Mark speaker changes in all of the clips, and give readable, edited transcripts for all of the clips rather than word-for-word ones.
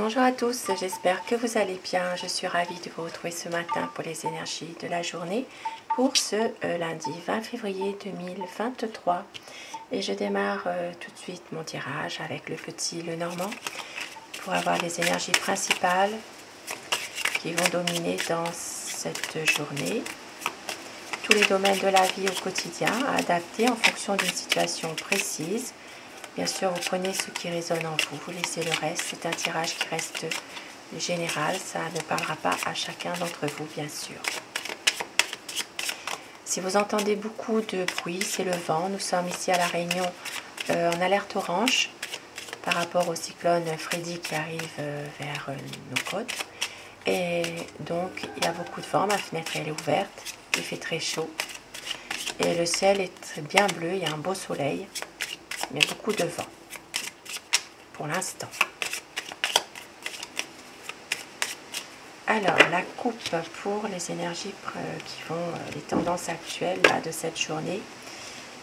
Speaker 1: Bonjour à tous, j'espère que vous allez bien. Je suis ravie de vous retrouver ce matin pour les énergies de la journée pour ce lundi 20 février 2023. Et je démarre tout de suite mon tirage avec le petit Lenormand pour avoir les énergies principales qui vont dominer dans cette journée. Tous les domaines de la vie au quotidien à adapter en fonction d'une situation précise. Bien sûr, vous prenez ce qui résonne en vous, vous laissez le reste. C'est un tirage qui reste général, ça ne parlera pas à chacun d'entre vous, bien sûr. Si vous entendez beaucoup de bruit, c'est le vent. Nous sommes ici à La Réunion en alerte orange par rapport au cyclone Freddy qui arrive vers nos côtes. Et donc, il y a beaucoup de vent, ma fenêtre elle est ouverte, il fait très chaud. Et le ciel est bien bleu, il y a un beau soleil. Mais beaucoup de vent pour l'instant. Alors, la coupe pour les énergies qui vont, les tendances actuelles là, de cette journée.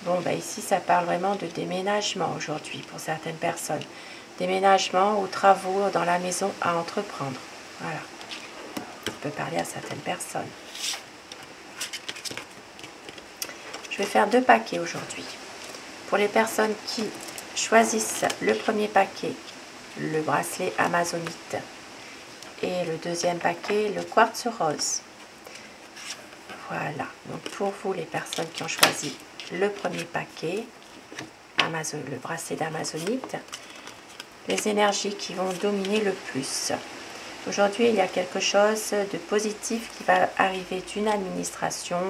Speaker 1: Bon, bah ici, ça parle vraiment de déménagement aujourd'hui pour certaines personnes. Déménagement ou travaux dans la maison à entreprendre. Voilà. Ça peut parler à certaines personnes. Je vais faire 2 paquets aujourd'hui. Pour les personnes qui choisissent le premier paquet, le bracelet amazonite, et le deuxième paquet, le quartz rose. Voilà, donc pour vous les personnes qui ont choisi le premier paquet, le bracelet d'amazonite, les énergies qui vont dominer le plus. Aujourd'hui, il y a quelque chose de positif qui va arriver d'une administration.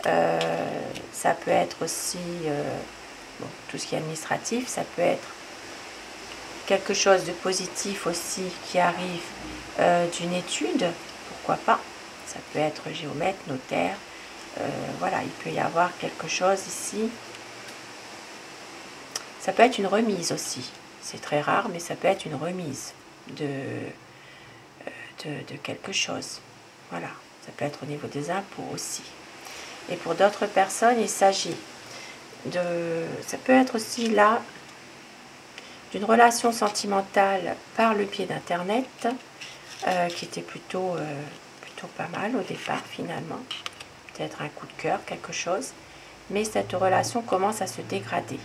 Speaker 1: Ça peut être aussi... bon, tout ce qui est administratif, ça peut être quelque chose de positif aussi qui arrive d'une étude, pourquoi pas. Ça peut être géomètre, notaire, voilà, il peut y avoir quelque chose ici. Ça peut être une remise aussi, c'est très rare, mais ça peut être une remise de quelque chose. Voilà, ça peut être au niveau des impôts aussi. Et pour d'autres personnes, il s'agit ça peut être aussi là d'une relation sentimentale par le biais d'internet qui était plutôt pas mal au départ finalement, peut-être un coup de cœur, quelque chose, mais cette relation commence à se dégrader.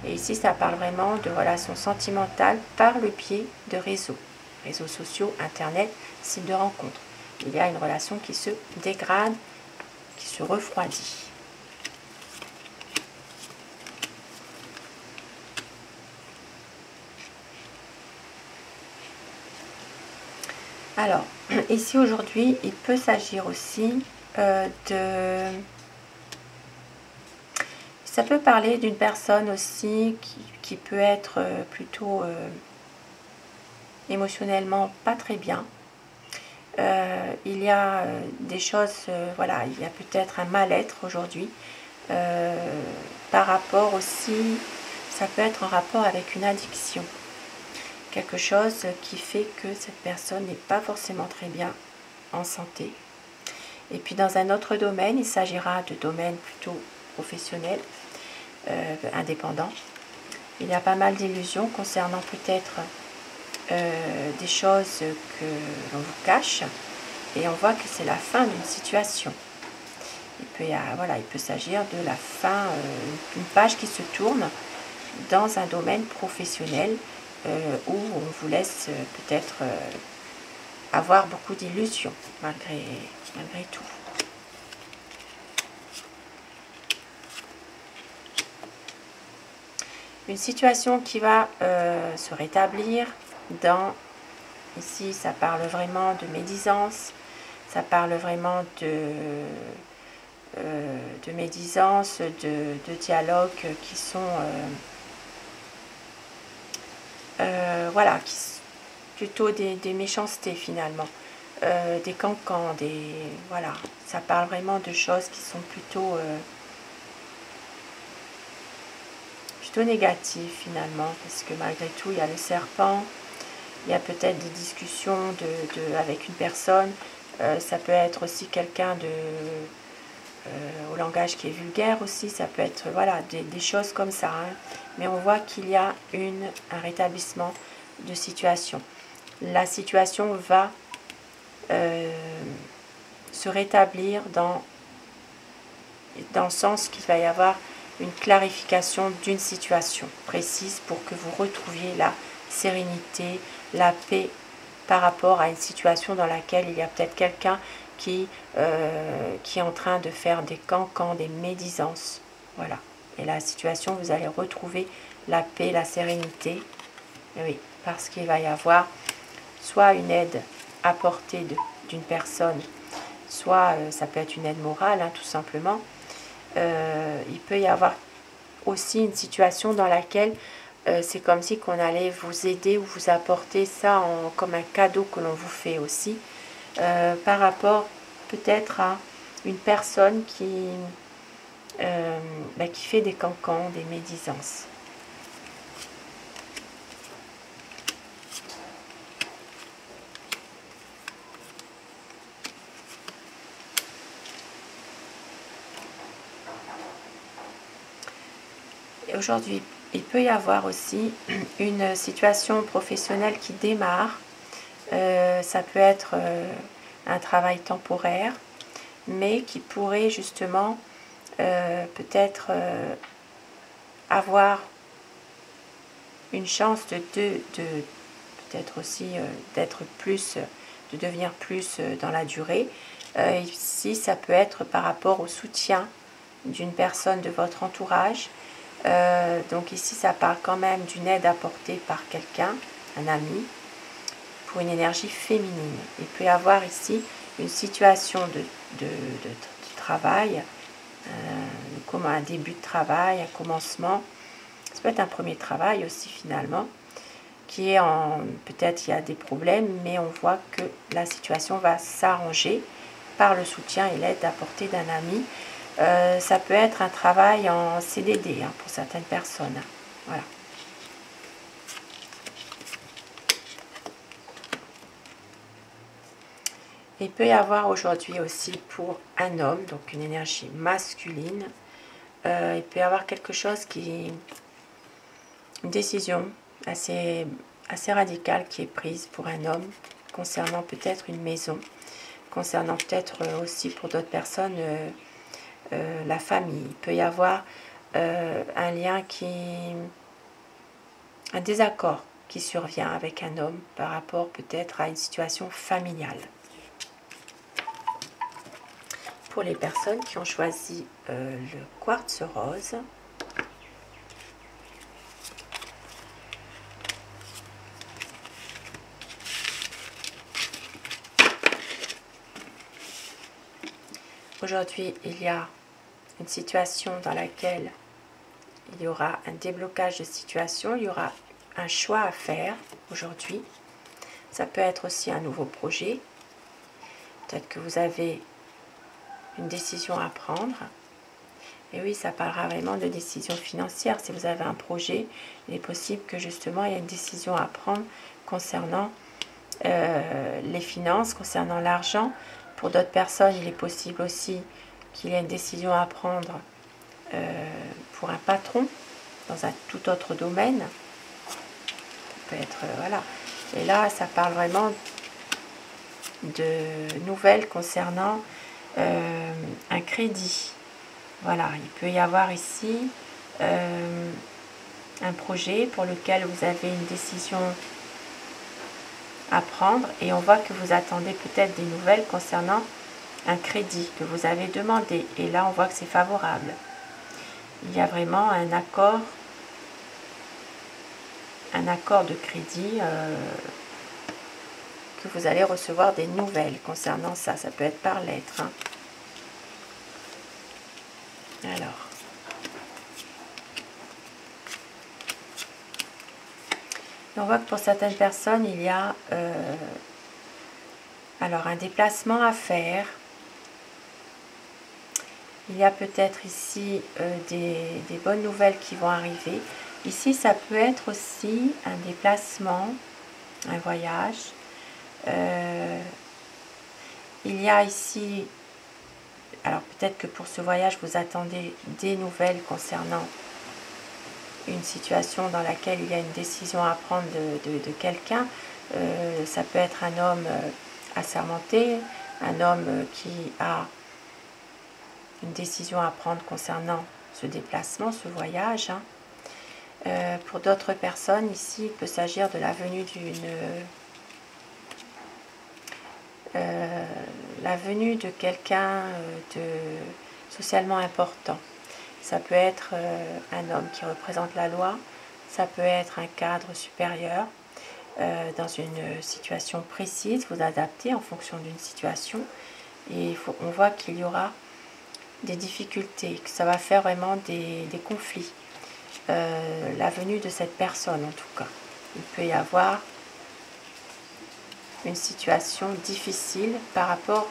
Speaker 1: Et ici ça parle vraiment de relations sentimentales par le biais de réseaux sociaux, internet, sites de rencontre. Il y a une relation qui se dégrade, qui se refroidit. Alors, ici aujourd'hui, il peut s'agir aussi ça peut parler d'une personne aussi qui peut être plutôt émotionnellement pas très bien. Il y a des choses, voilà, il y a peut-être un mal-être aujourd'hui. Par rapport aussi, ça peut être en rapport avec une addiction. Quelque chose qui fait que cette personne n'est pas forcément très bien en santé. Et puis dans un autre domaine, il s'agira de domaine plutôt professionnel, indépendant. Il y a pas mal d'illusions concernant peut-être des choses que l'on vous cache. Et on voit que c'est la fin d'une situation. Il peut s'agir de la fin d'une page qui se tourne dans un domaine professionnel où on vous laisse peut-être avoir beaucoup d'illusions malgré tout. Une situation qui va se rétablir dans, ici ça parle vraiment de médisance, ça parle vraiment de médisance, de dialogues qui sont... voilà, plutôt des méchancetés finalement, des cancans, voilà, ça parle vraiment de choses qui sont plutôt négatives finalement, parce que malgré tout il y a le serpent, il y a peut-être des discussions avec une personne, ça peut être aussi quelqu'un au langage qui est vulgaire aussi, ça peut être voilà, des choses comme ça, hein. Mais on voit qu'il y a un rétablissement de situation. la situation va se rétablir dans le sens qu'il va y avoir une clarification d'une situation précise pour que vous retrouviez la sérénité, la paix par rapport à une situation dans laquelle il y a peut-être quelqu'un qui est en train de faire des cancans, des médisances. Voilà. Et la situation, vous allez retrouver la paix, la sérénité. Oui, parce qu'il va y avoir soit une aide apportée d'une personne, soit ça peut être une aide morale, hein, tout simplement. Il peut y avoir aussi une situation dans laquelle c'est comme si qu'on allait vous aider ou vous apporter ça comme un cadeau que l'on vous fait aussi, par rapport peut-être à une personne qui fait des cancans, des médisances. Aujourd'hui, il peut y avoir aussi une situation professionnelle qui démarre. Ça peut être un travail temporaire, mais qui pourrait justement peut-être avoir une chance de peut-être aussi d'être plus, de devenir plus dans la durée. Ici, ça peut être par rapport au soutien d'une personne de votre entourage. Donc ici, ça parle quand même d'une aide apportée par quelqu'un, un ami, pour une énergie féminine. Il peut y avoir ici une situation de travail, comme un début de travail, un commencement. Ça peut être un premier travail aussi finalement, qui est peut-être il y a des problèmes, mais on voit que la situation va s'arranger par le soutien et l'aide apportée d'un ami. Ça peut être un travail en CDD hein, pour certaines personnes. Voilà. Il peut y avoir aujourd'hui aussi pour un homme, donc une énergie masculine, il peut y avoir quelque chose une décision assez radicale qui est prise pour un homme concernant peut-être une maison, concernant peut-être aussi pour d'autres personnes la famille. Il peut y avoir un lien un désaccord qui survient avec un homme par rapport peut-être à une situation familiale. Pour les personnes qui ont choisi le quartz rose, aujourd'hui il y a une situation dans laquelle il y aura un déblocage de situation, il y aura un choix à faire aujourd'hui. Ça peut être aussi un nouveau projet. Peut-être que vous avez une décision à prendre. Et oui, ça parlera vraiment de décision financière. Si vous avez un projet, il est possible que justement il y ait une décision à prendre concernant les finances, concernant l'argent. Pour d'autres personnes, il est possible aussi qu'il y ait une décision à prendre pour un patron dans un tout autre domaine. Ça peut être, voilà. Et là, ça parle vraiment de nouvelles concernant un crédit. Voilà, il peut y avoir ici un projet pour lequel vous avez une décision à prendre et on voit que vous attendez peut-être des nouvelles concernant un crédit que vous avez demandé et là on voit que c'est favorable. Il y a vraiment un accord de crédit que vous allez recevoir des nouvelles concernant ça. Ça peut être par lettre. Hein. Alors. On voit que pour certaines personnes, il y a alors un déplacement à faire. Il y a peut-être ici des bonnes nouvelles qui vont arriver. Ici, ça peut être aussi un déplacement, un voyage. Il y a ici, alors peut-être que pour ce voyage, vous attendez des nouvelles concernant une situation dans laquelle il y a une décision à prendre de quelqu'un. Ça peut être un homme assermenté, un homme qui a une décision à prendre concernant ce déplacement, ce voyage. Pour d'autres personnes, ici, il peut s'agir de la venue de quelqu'un de socialement important. Ça peut être un homme qui représente la loi, ça peut être un cadre supérieur dans une situation précise, vous adaptez en fonction d'une situation. Et on voit qu'il y aura des difficultés, que ça va faire vraiment des conflits. La venue de cette personne en tout cas. Il peut y avoir une situation difficile par rapport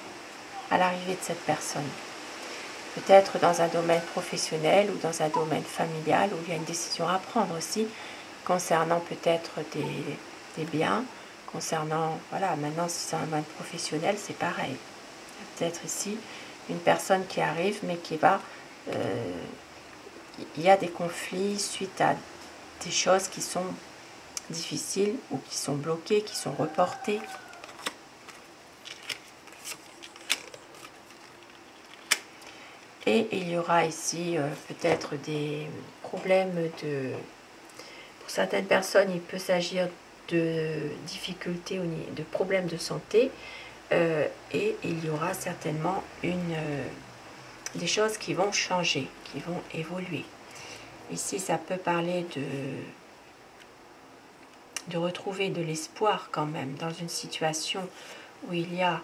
Speaker 1: à l'arrivée de cette personne. Peut-être dans un domaine professionnel ou dans un domaine familial où il y a une décision à prendre aussi concernant peut-être des biens, concernant, voilà, maintenant si c'est un domaine professionnel, c'est pareil. Peut-être ici une personne qui arrive mais qui va... il y a des conflits suite à des choses qui sont difficiles ou qui sont bloquées, qui sont reportées. Et il y aura ici peut-être des problèmes de... Pour certaines personnes, il peut s'agir de difficultés, de problèmes de santé. Et il y aura certainement des choses qui vont changer, qui vont évoluer. Ici, ça peut parler de retrouver de l'espoir quand même dans une situation où il y a...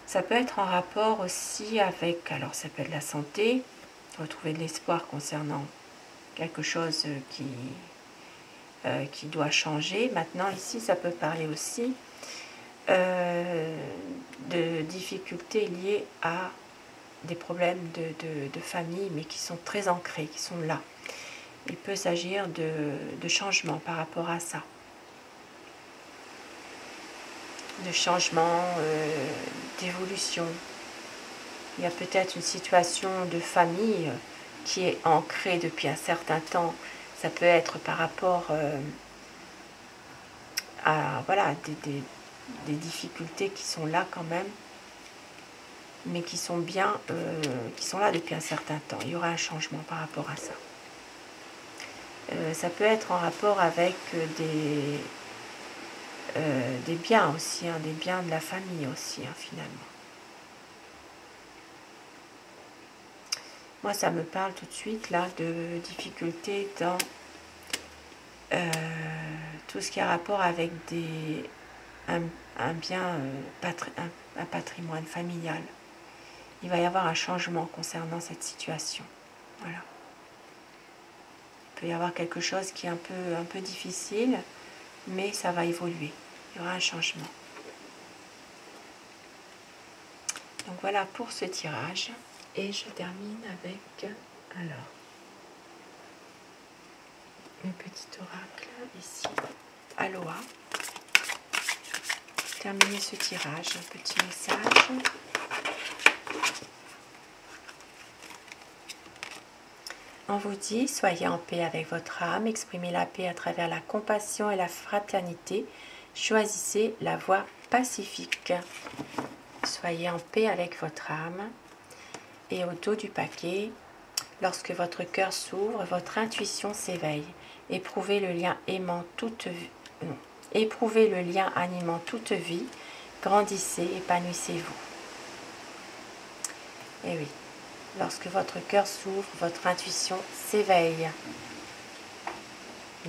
Speaker 1: ça peut être en rapport aussi avec... Alors, ça peut être la santé, retrouver de l'espoir concernant quelque chose qui doit changer. Maintenant, ici, ça peut parler aussi de difficultés liées à des problèmes de famille, mais qui sont très ancrés, qui sont là. Il peut s'agir de changements par rapport à ça. De changements, d'évolution. Il y a peut-être une situation de famille qui est ancrée depuis un certain temps. Ça peut être par rapport à voilà, des difficultés qui sont là quand même, mais qui sont bien, qui sont là depuis un certain temps. Il y aura un changement par rapport à ça. Ça peut être en rapport avec des biens aussi, hein, des biens de la famille aussi, hein, finalement. Moi, ça me parle tout de suite là de difficultés dans tout ce qui a rapport avec un bien, un patrimoine familial. Il va y avoir un changement concernant cette situation. Voilà. Il peut y avoir quelque chose qui est un peu difficile, mais ça va évoluer. Il y aura un changement. Donc voilà pour ce tirage. Et je termine avec, alors, le petit oracle ici, Aloha. Terminer ce tirage, un petit message. On vous dit, soyez en paix avec votre âme, exprimez la paix à travers la compassion et la fraternité, choisissez la voie pacifique. Soyez en paix avec votre âme. Et au dos du paquet, lorsque votre cœur s'ouvre, votre intuition s'éveille. Éprouvez le lien éprouvez le lien animant toute vie. Grandissez, épanouissez-vous. Et oui, lorsque votre cœur s'ouvre, votre intuition s'éveille.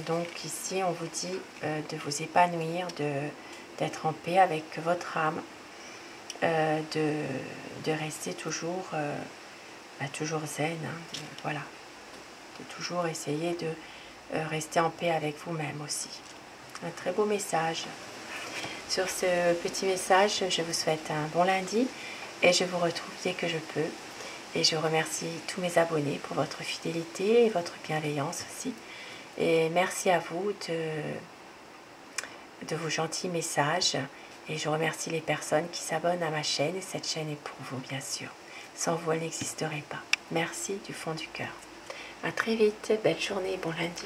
Speaker 1: Donc ici, on vous dit de vous épanouir, d'être en paix avec votre âme, de rester toujours, toujours zen, hein, voilà, de toujours essayer de rester en paix avec vous-même aussi. Un très beau message. Sur ce petit message, je vous souhaite un bon lundi et je vous retrouve dès que je peux. Et je remercie tous mes abonnés pour votre fidélité et votre bienveillance aussi. Et merci à vous de vos gentils messages. Et je remercie les personnes qui s'abonnent à ma chaîne. Et cette chaîne est pour vous, bien sûr. Sans vous, elle n'existerait pas. Merci du fond du cœur. À très vite. Belle journée. Bon lundi.